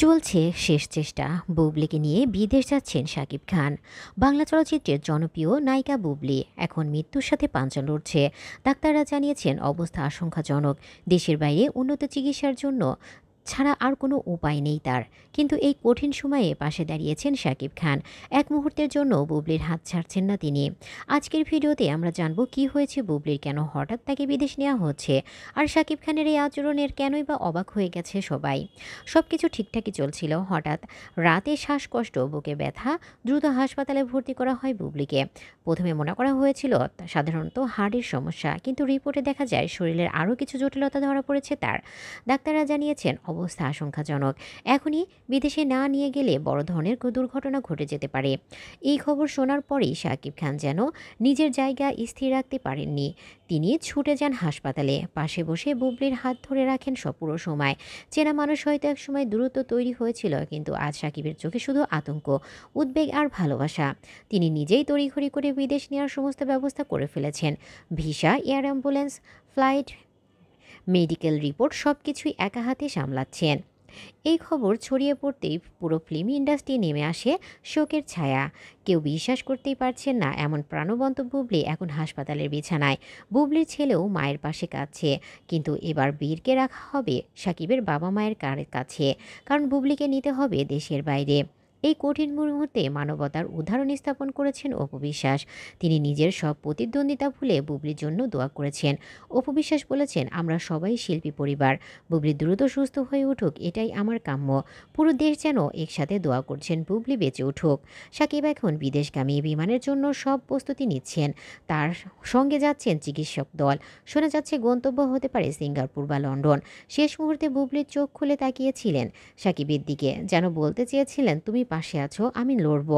চলছে শেষ চেষ্টা। বুবলিকে নিয়ে বিদেশ যাচ্ছেন শাকিব খান। বাংলা চলচ্চিত্রের জনপ্রিয় নায়িকা বুবলি এখন মৃত্যুর সাথে পাঞ্জা লড়ছে। ডাক্তাররা জানিয়েছেন অবস্থা আশঙ্কাজনক। দেশের বাইরে উন্নত চিকিৎসার জন্য ছাড়া আর কোনো উপায় নেই তার। কিন্তু এই কঠিন সময়ে পাশে দাঁড়িয়েছেন শাকিব খান। এক মুহূর্তের জন্য বুবলির হাত ছাড়ছেন না তিনি। আজকের ভিডিওতে আমরা জানব কি হয়েছে বুবলির, কেন হঠাৎ তাকে বিদেশ নেওয়া হচ্ছে, আর শাকিব খানের এই আচরণের কেনই বা অবাক হয়ে গেছে সবাই। সবকিছু ঠিকঠাকই চলছিল, হঠাৎ রাতে শ্বাসকষ্ট, বুকে ব্যথা, দ্রুত হাসপাতালে ভর্তি করা হয় বুবলিকে। প্রথমে মনে করা হয়েছিল সাধারণত হার্টের সমস্যা, কিন্তু রিপোর্টে দেখা যায় শরীরের আরও কিছু জটিলতা ধরা পড়েছে তার। ডাক্তাররা জানিয়েছেন অবস্থা আশঙ্কাজনক। এখনই বিদেশে না নিয়ে গেলে বড় ধরনের দুর্ঘটনা ঘটে যেতে পারে। এই খবর শোনার পরেই শাকিব খান যেন নিজের জায়গা স্থির রাখতে পারেননি। তিনি ছুটে যান হাসপাতালে, পাশে বসে বুবলির হাত ধরে রাখেন সব পুরো সময়। চেনা মানুষ হয়তো একসময় দূরত্ব তৈরি হয়েছিল, কিন্তু আজ সাকিবের চোখে শুধু আতঙ্ক, উদ্বেগ আর ভালোবাসা। তিনি নিজেই তড়িঘড়ি করে বিদেশ নেওয়ার সমস্ত ব্যবস্থা করে ফেলেছেন। Visa, air ambulance, flight, medical report সবকিছুই একা হাতে সামলাচ্ছেন। এই খবর ছড়িয়ে পড়তেই পুরো ফিল্ম ইন্ডাস্ট্রি নেমে আসে শোকের ছায়া। কেউ বিশ্বাস করতেই পারছেন না এমন প্রাণবন্ত বুবলি এখন হাসপাতালের বিছানায়। বুবলির ছেলেও মায়ের পাশে কাঁদছে, কিন্তু এবার বীরকে রাখা হবে সাকিবের বাবা মায়ের কাছে, কারণ বুবলিকে নিতে হবে দেশের বাইরে। এই কঠিন মুহূর্তে মানবতার উদাহরণ স্থাপন করেছেন অপু বিশ্বাস। তিনি নিজের সব প্রতিদ্বন্দ্বিতা ভুলে বুবলির জন্য দোয়া করেছেন। অপু বিশ্বাস বলেছেন, আমরা সবাই শিল্পী পরিবার, বুবলি দ্রুত সুস্থ হয়ে উঠুক এটাই আমার কাম্য। পুরো দেশ যেন একসাথে দোয়া করছেন বুবলি বেঁচে উঠুক। সাকিব এখন বিদেশগামী, বিমানের জন্য সব প্রস্তুতি নিচ্ছেন। তার সঙ্গে যাচ্ছেন চিকিৎসক দল। শোনা যাচ্ছে গন্তব্য হতে পারে সিঙ্গাপুর বা লন্ডন। শেষ মুহূর্তে বুবলির চোখ খুলে তাকিয়েছিলেন সাকিবের দিকে, যেন বলতে চেয়েছিলেন, তুমি পাশে আছো, আমি লড়ব।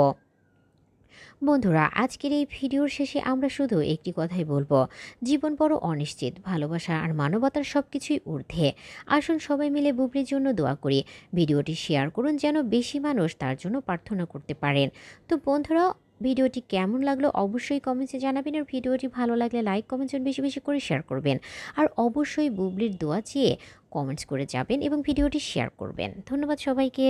বন্ধুরা, আজকের এই ভিডিওর শেষে আমরা শুধু একটি কথাই বলবো, জীবন বড় অনিশ্চিত, ভালোবাসা আর মানবতার সব কিছুই ঊর্ধ্বে। আসুন সবাই মিলে বুবলির জন্য দোয়া করি। ভিডিওটি শেয়ার করুন যেন বেশি মানুষ তার জন্য প্রার্থনা করতে পারেন। তো বন্ধুরা, ভিডিওটি কেমন লাগলো অবশ্যই কমেন্টসে জানাবেন, আর ভিডিওটি ভালো লাগলে লাইক কমেন্টস বেশি বেশি করে শেয়ার করবেন। আর অবশ্যই বুবলির দোয়া চেয়ে কমেন্টস করে যাবেন এবং ভিডিওটি শেয়ার করবেন। ধন্যবাদ সবাইকে।